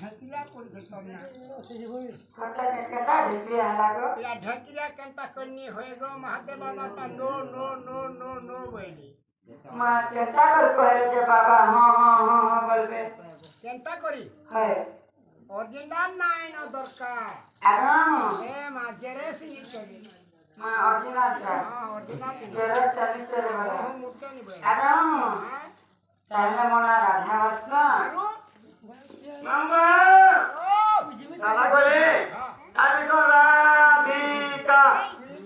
ढकिया कोन ना ढकिया या ढकिया केनता करनी होए गो महादेव बाबा ता no no no no no बोली मां केनता कर कहले जे बाबा हां बोलबे केनता करी है ओरिजिनल नाइन दरकार आराम ए मां जेरेस नी चली मां ओरिजिनल है हां ओरिजिनल जेरेस चली चले वाला हम मुर्ते नी बोली आराम चाहे मोना राधा वस्ना मामा साला बोले अभी तो राधिका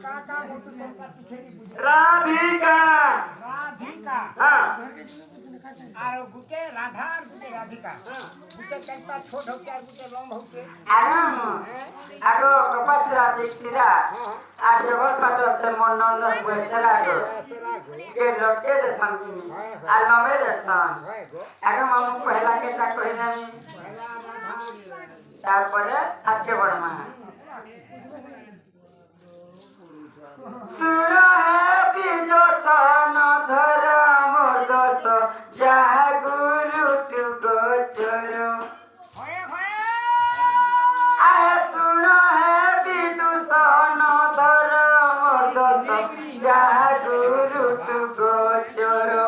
काका मोटू का पीछे की पूछ राधिका हां आरो गुटे राधा और गुटे राधिका गुटे केनता छोट होके और गुटे लंब होके आराम आरो कपास राधिका आज बहुत पातो से मन न बैठला गो के लोके दे समझी आ नवे दे सन आरो मामू पहला के ता कोई नहीं तारपरे आके बड़मा सुरा है बिजो सन धर्म दस जागुरु तु गोचरो होए होए आए सुरा है बिजो सन धर्म दस जागुरु तु गोचरो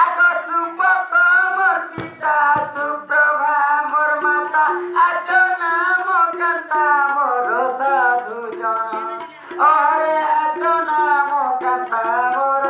आगो सुपक मोर पिता सुप्रभा मोर माता आजो नाम कंता मोर साधु जन अरे आजो नाम कंता मोर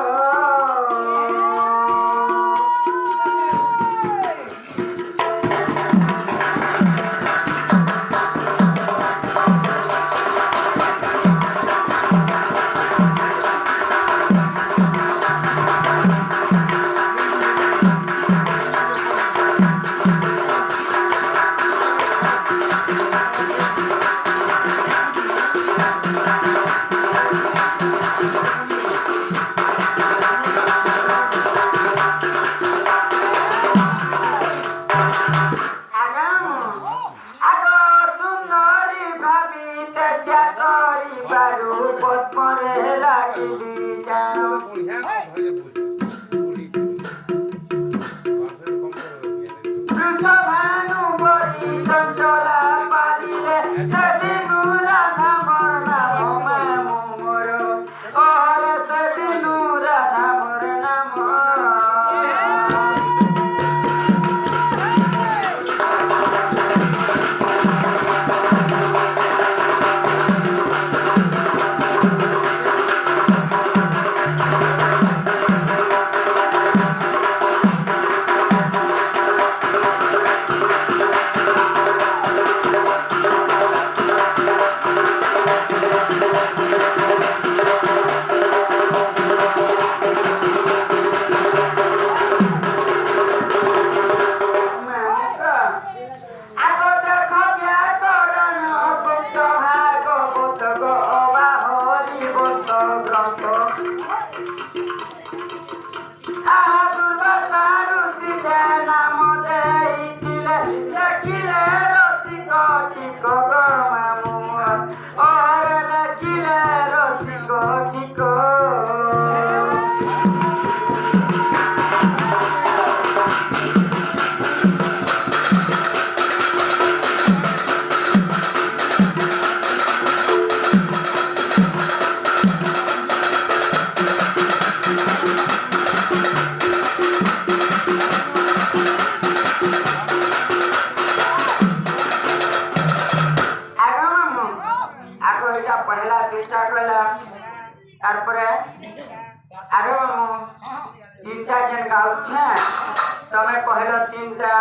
तमे कहलो तीनटा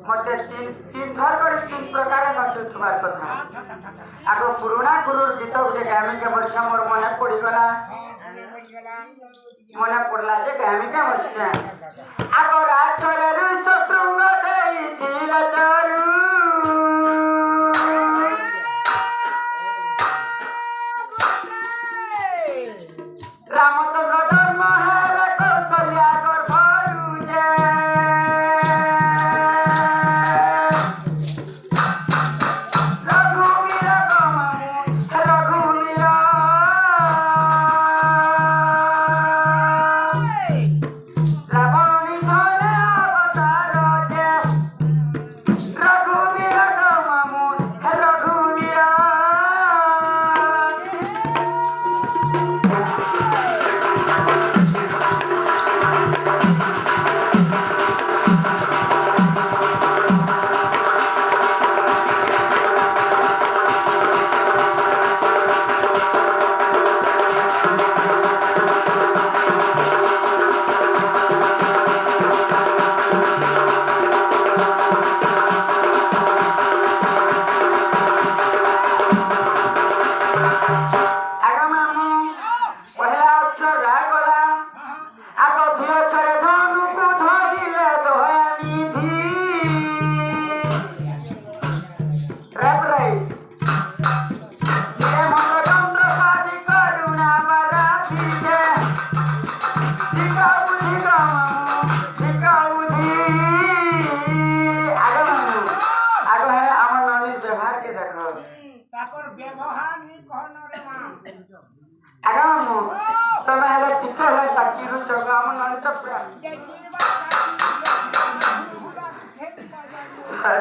मते तीन घर कर तीन प्रकार न सुबार कथा आगो पुराना गुरु गीत जे गामी के वर्ष मोर मन पड़ी गला मन पड़ला जे गामी के वर्ष आगो राजरे ससुंग देई धीर चरू रामचंद्र धर्म है कौशल्या कर भरू जे रघुवीर गमु रघुवीर रावण निधने अवतार তাকর ব্যবহার নি কহন রে মা আগামু তুমি হেলে কিছো হেলে তাকিরু জগাম নন্ত প্রা যে কিবা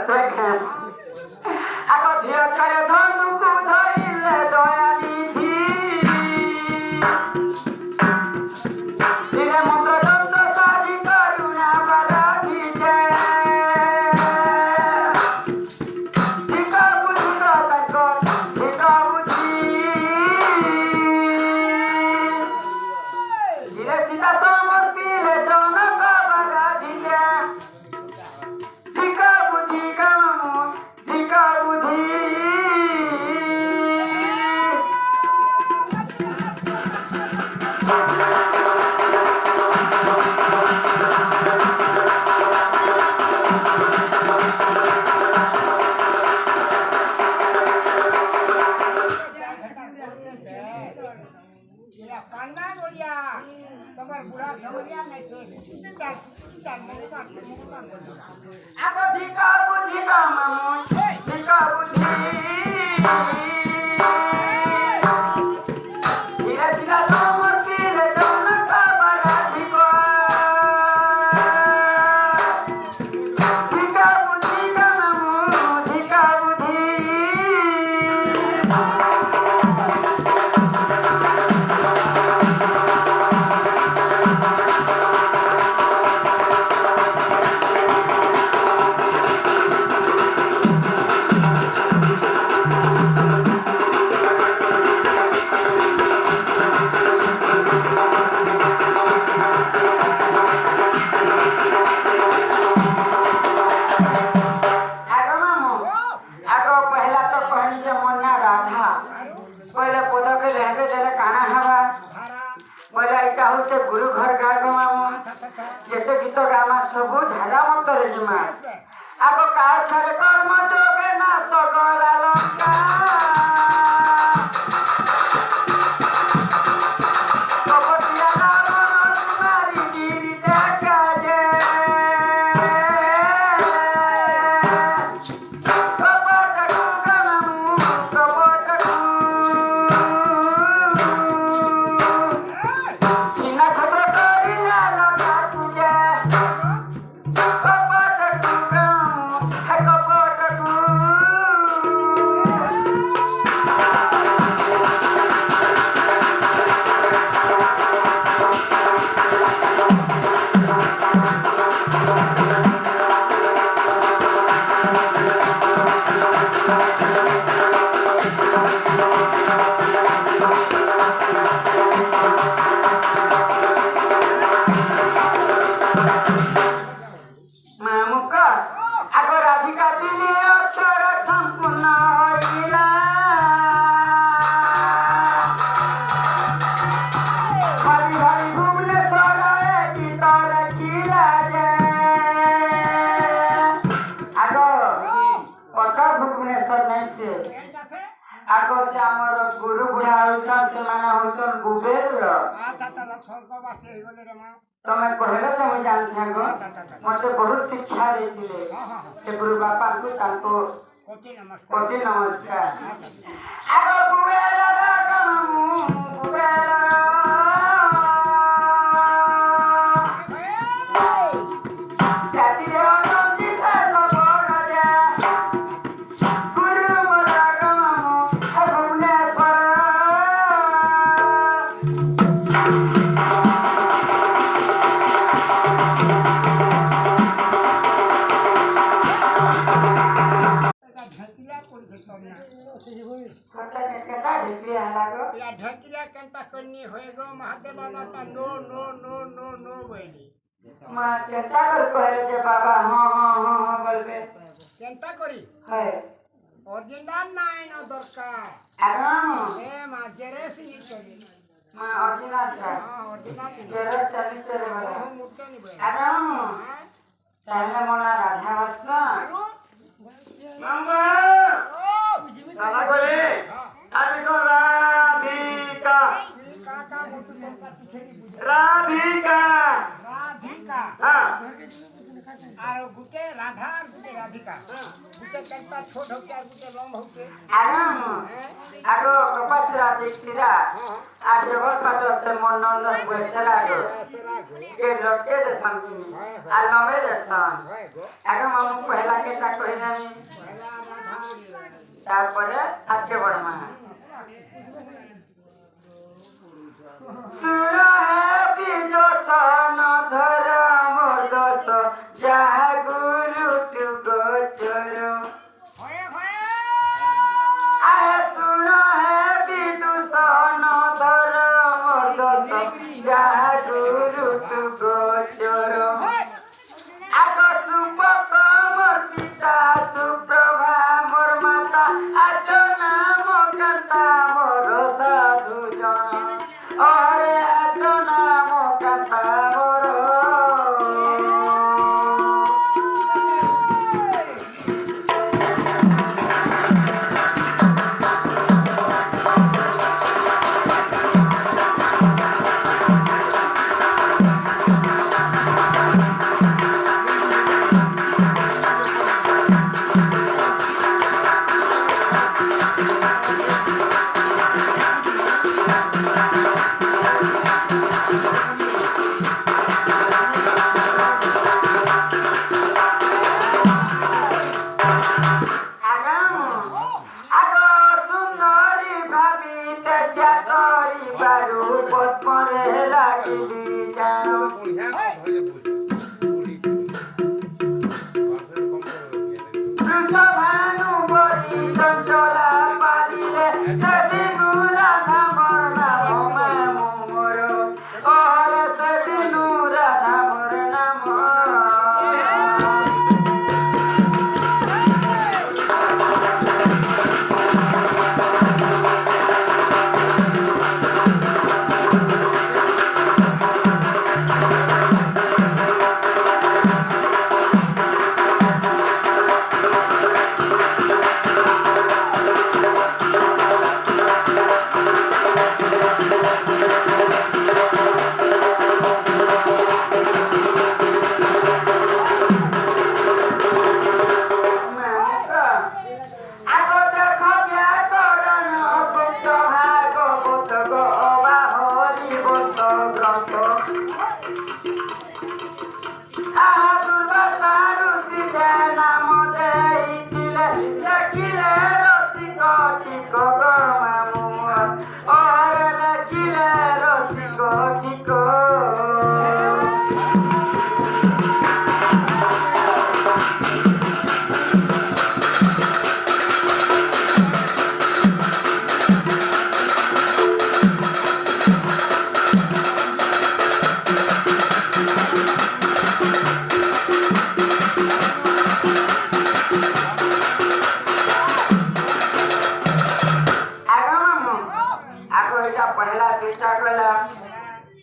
দেখে আগো ধিয়া করে ধনুকু ধইলে দয়া নিধি দিনে মন্ত্র দন্ত সাজি করুণা বারাধিছে ঠিকা বুঝিল তাক ঠিকা বুঝি ধীরে সীতা সমর্পিলে জনক বারাধিছে ঠিকা বুঝি কামু ঠিকা বুঝি কান্না করিয়া তোমার বুড়া সমরিয়া নাই তো চিন্তা মনে কর আগো ঠিকা বুঝি কামু ঠিকা বুঝি ধীরে সীতা সমর্পিলে জনক বারাধিছে ঠিকা বুঝি কামু ঠিকা বুঝি আগো মামু আগো पहला तो कहनी जे मोन्ना राधा पहले पोदा के लहबे देले काना हवा ধারা पहले इटा होते गुरु घर गागो मामू जैसे गीत गामा सबु झाला मत रे जमा আগো কার ছাড়ে কর্ম যোগে না সকল লঙ্কা কপটিয়া নাম তোমারি গিরি দেখা যে কপটকু গামু কপটকু চিনা ছোট করি না লঙ্কা পূজা কপটকু গামু কপটকু মামুক আগো রাধিকা তিনি অক্ষর সম্পূর্ণ হইলা ভারি ভারি ভুবনেশ্বর গীতর কিলা যে আগো কটা ভুবনেশ্বর নাইছে আছে আগো যে আমার গুরু বুঢ়া হইছন ସେମାନେ হইছন কুবের আচ্ছা আচ্ছা স্বর্গবাসী হইগলে রে মা ତମେ କହିଲେ ତ ମୁଁ ଜାଣିଛି ଆଗ ମତେ ବହୁତ ଶିକ୍ଷା ଦେଇଥିଲେ ସେ ଗୁରୁ ବାପାଙ୍କୁ ତାଙ୍କୁ কোটি নমস্কার କୋଟି ନମସ୍କାର ଆଗ କୁବେର ରାଗଣମୁ କୁବେର ଜାତିରେ ଅଛନ୍ତି ସର୍ବ ବଡ଼ଜା ଗୁରୁ ରାଗଣମୁ ଭୁବନେଶ୍ୱର ঢেকিয়া করিছে তোমরা কেটা ঢেকিয়া হেলাগো ইয়া ঢেকিয়া কেনটা কন্নি হয়ে গো মহাদেব বাবা তা no no no no no বইলি মা কেটা করে কহে যে বাবা হ্যাঁ হ্যাঁ হ্যাঁ হ্যাঁ বলবে কেনটা করি হয় অরিজিনাল নাই না দরকার আগাম এ মা জেরেসি করি মা অরিজিনাল টা হ্যাঁ অরিজিনাল জেরে চালি চলে বলে মুক্তি নিবে আগাম তাহলে মনা রাধা বস্ত আরো মামা ও সালা করে আমি তো রাধিকা কাকা মতো তোমরা পিছেনি বুঝে রাধিকা রাধিকা হ্যাঁ আর গুটে রাধা আর গুটে রাধিকা গুটে কেনটা ছোট হচ্ছে আর গুটে লম্বা হচ্ছে আগো কপাসরা দেখছিরা আর জগৎ পাত্র মন্নন্দ বসেরা আগো কে লোকে দে সমঝিনি আর নমে দর্শন আগো মামু পহলা কে তা কই জানি তারপরে আজকে বড়মা সুরা হে বিদর্শন ধর্ম দশ যাহা গুরু তু গোচর আয় সুরা হে বিদর্শন ধর্ম দশ যাহা গুরু তু গোচর আগ সুপক মোর পিতা সুপ্রভা মোর মাতা আজ নাম কান্তা মোর সাধু জন ওরে আজ নাম কান্তা মোর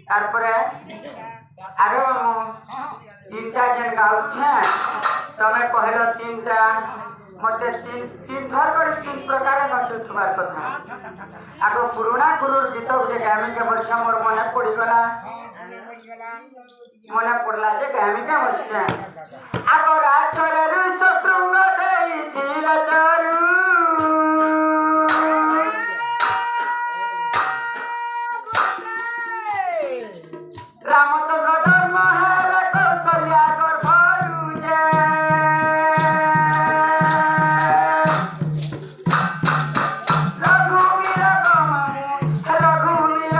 তারপরে আরো তিনটা যেন গাউছে তুমি কহিল তিনটা মতে তিন ধর করে তিন প্রকারে নষ্ট হবার কথা আগ পুরোনা গুরুর গীত যে গামিকে বলছে মোর মনে পড়িগলা মনে পড়লা যে গামিকে বলছে আগ রাজরের শত্রুঙ্গ দেইছিল চরু রামচন্দ্র ধর্ম হের কৌশল্যা গর্ভরু যে রঘুবীর গমু রঘুবীর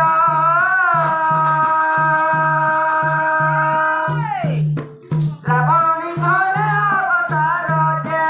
রাবণ নিধনে অবতার যে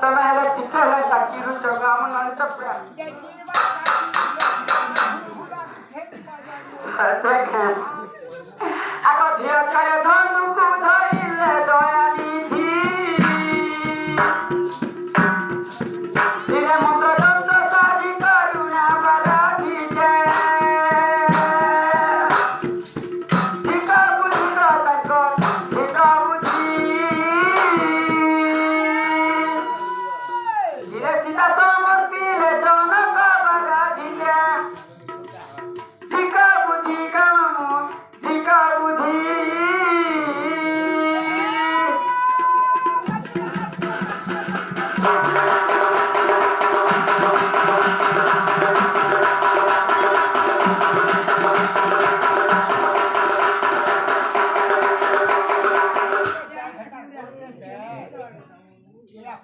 ତମେ ହେଲେ ଟିକେ ହେଲେ ଚାକିରି ଆମ ନହେଲେ ତ ପୁରା ଆଗ ଝିଅ ଚାରେ ଧନୁକୁ ଧଇଲେ ଦୟା ନିଧି ଧୀରେ ମନ୍ତ୍ର ଯନ୍ତ୍ର ସାରି କରୁଣା ବାରାଧି ଠିକ ବୁଝିଲ ତାଙ୍କ ଠିକ ବୁଝି ଧୀରେ ସୀତା ସମର୍ପିଲେ ଜନକ ବାରାଧି ଠିକ ବୁଝି କାମ ଠିକ ବୁଝି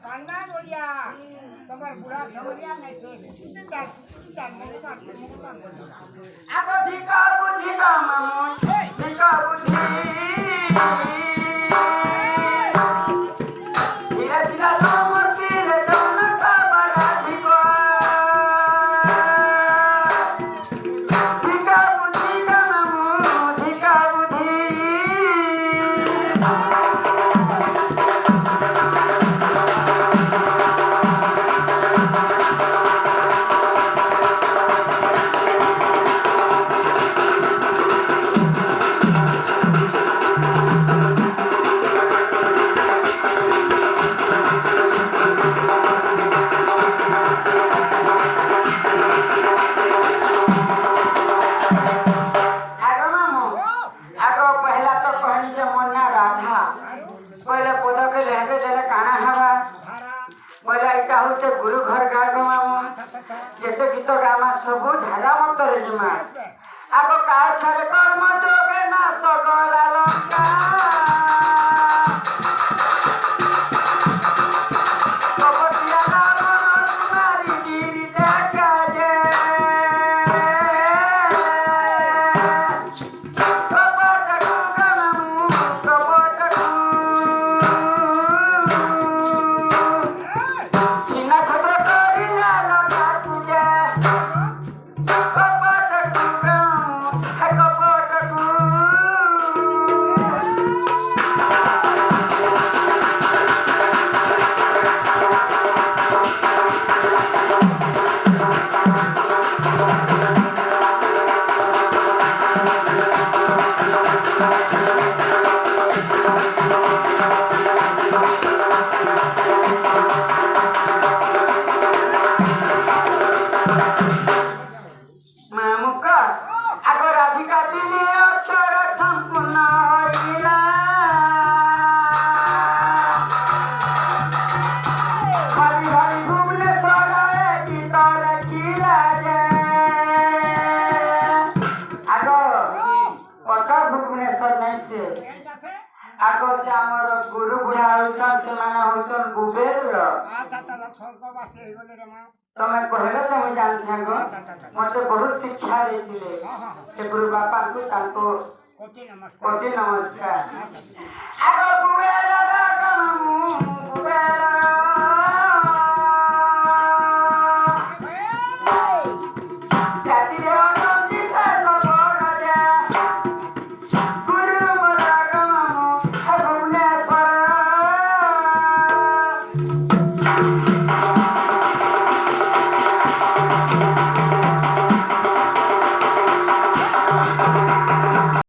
कान्ना बोलिया तुम्हार बुढ़ा समझिया नहीं तो आगो धिका बुझी काममु धिका बुझी धीरे धीरे समर्पिले जनक बाराधि धिका बुझी काममु धिका बुझी गुरु घर गाँव जैसे गीत गामा सब झाड़ा मत रेजिमा आग काछरे कर्म जोगे ना सकला लंका कपटिया नाम तुम्हारी गिरी देखा जे कपट कुगमु कपट आगो से आमर गुरु बुढ़ा होचन से माने होचन बुबेर तमे कहले से मुई जानथि आगो मते बहुत शिक्षा देथिले से गुरु बापा को तांको कोटि नमस्कार आगो बुबेर गमु बुबेर Thank you.